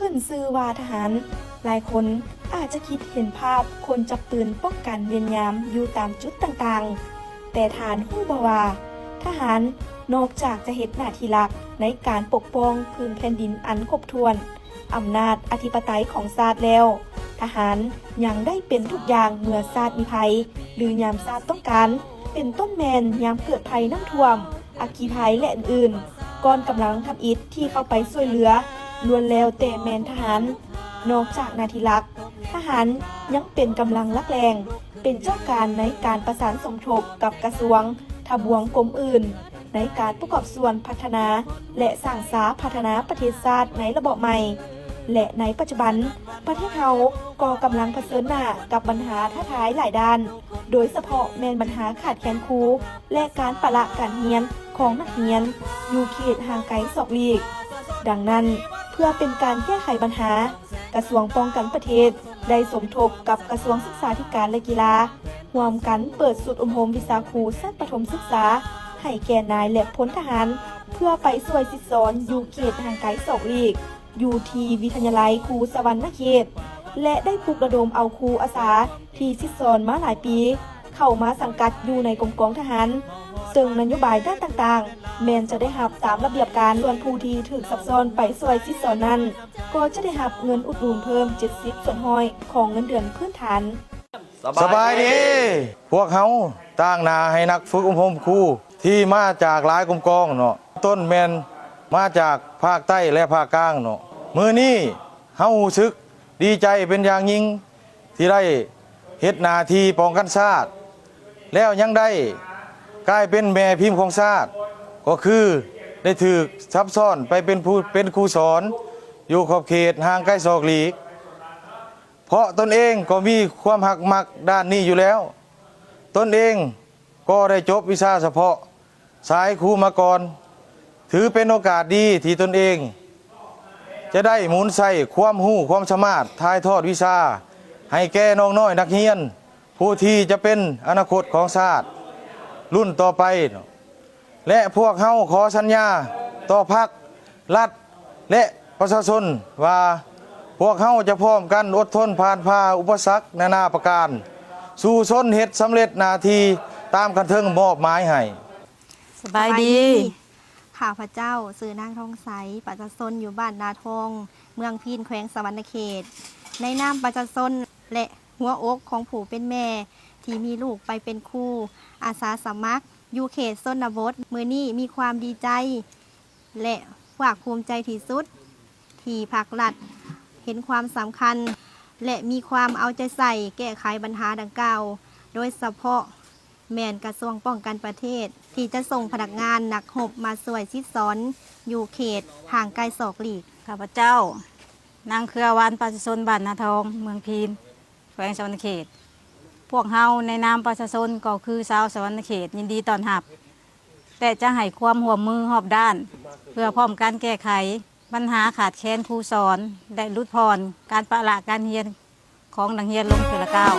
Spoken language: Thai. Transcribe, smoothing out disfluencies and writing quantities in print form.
ขึ้นชื่อว่าทหารหลายคนอาจจะคิดเห็นภาพคนจับปืนป้องกันเวียนยามอยู่ตามจุดต่างๆแต่ฐานฮู้บ่ว่าทหารนอกจากจะเฮ็ดหน้าที่หลักในการปกป้องพื้นแผ่นดินอันครบถ้วนอำนาจอธิปไตยของชาติแล้วทหารยังได้เป็นทุกอย่างเมื่อชาติมีภัยหรือยามชาติต้องการเป็นต้นแมนยามเกิดภัยน้ำท่วมอัคคีภัยและอื่นๆก่อนกำลังทำอิฐที่เข้าไปช่วยเหลือล้วนแล้วแต่แมนทหารนอกจากหน้าที่หลักทหารยังเป็นกำลังหลักแรงเป็นเจ้าการในการประสานสมทบกับกระทรวงทบวงกรมอื่นในการประกอบส่วนพัฒนาและสร้างสาพัฒนาประเทศชาติในระบบใหม่และในปัจจุบันประเทศเราก็กำลังเผชิญหน้ากับปัญหาท้าทายหลายด้านโดยเฉพาะแม่นปัญหาขาดแคลนครูและการปละการเรียนของนักเรียนอยู่เขตห่างไกลศอกลีกดังนั้นเพื่อเป็นการแก้ไขปัญหากระทรวงป้องกันประเทศได้สมทบกับกระทรวงศึกษาธิการและกีฬาร่วมกันเปิดศูนย์อบรมวิชาครูชั้นประถมศึกษาให้แก่นายและพลทหารเพื่อไปช่วยสิสอนอยู่เขตห่างไกลศอกลีกอยู่ที่วิทยาลัยครูสวรรณเขตและได้ปลุกระดมเอาครูอาสาที่สิสอนมาหลายปีเข้ามาสังกัดอยู่ในกองทหารซึ่งนโยบายด้านต่างๆแม้นจะได้รับตามระเบียบการส่วนผู้ที่ถูกซับซ้อนไปช่วยสิสอนนั้นก็จะได้รับเงินอุดหนุนเพิ่ม70ส่วนห้อยของเงินเดือนพื้นฐานสบายดีพวกเขาตั้งนาให้นักฝึกอบรมครูที่มาจากหลายกองเนาะต้นแมนมาจากภาคใต้และภาคกลางเนาะมื้อนี้เฮารู้สึกดีใจเป็นอย่างยิ่งที่ได้เฮ็ดหน้าที่ป้องกันชาติแล้วยังได้กลายเป็นแม่พิมพ์ของชาติก็คือได้ถูกซับซ้อนไปเป็นครูสอนอยู่ขอบเขตห่างไกลศอกหลีกเพราะตนเองก็มีความหักมักด้านนี้อยู่แล้วตนเองก็ได้จบวิชาเฉพาะสายครูมาก่อนถือเป็นโอกาสดีที่ตนเองจะได้หมุนใส่ความรู้ความสามารถถ่ายทอดวิชาให้แก่น้องน้อยนักเรียนผู้ที่จะเป็นอนาคตของชาติรุ่นต่อไปและพวกเฮาขอสัญญาต่อพรรครัฐและประชาชนว่าพวกเฮาจะพร้อมกันอดทนผ่านพาอุปสรรคนานาประการสู่ชนเฮ็ดสำเร็จหน้าที่ตามกันเทิงมอบหมายให้สบายดีข้าพเจ้าสื่อนางทองใสประชาชนอยู่บ้านนาทองเมืองพีนแขวงสวรรณเขตในนามประชาชนและหัวอกของผู้เป็นแม่ที่มีลูกไปเป็นครูอาสาสมัครอยู่เขตชนบทมื้อนี้มีความดีใจและภาคภูมิใจที่สุดที่ภาครัฐเห็นความสำคัญและมีความเอาใจใส่แก้ไขปัญหาดังกล่าวโดยเฉพาะแม่นกระทรวงป้องกันประเทศที่จะส่งพนักงานนักรบมาช่วยซิสอนอยู่เขตห่างไกลศอกหลีกข้าพเจ้านางเครือวานประชาชนบ้านนาทองเมืองพีนแขวงสวรรณเขตพวกเฮาในนามประชาชนก็คือชาวสวรรณเขตยินดีต้อนรับแต่จะให้ความร่วมมือรอบด้านเพื่อพร้อมการแก้ไขปัญหาขาดแคลนครูสอนและลดพรการปละการเรียนของนักเรียนลงเทื่อละก้าว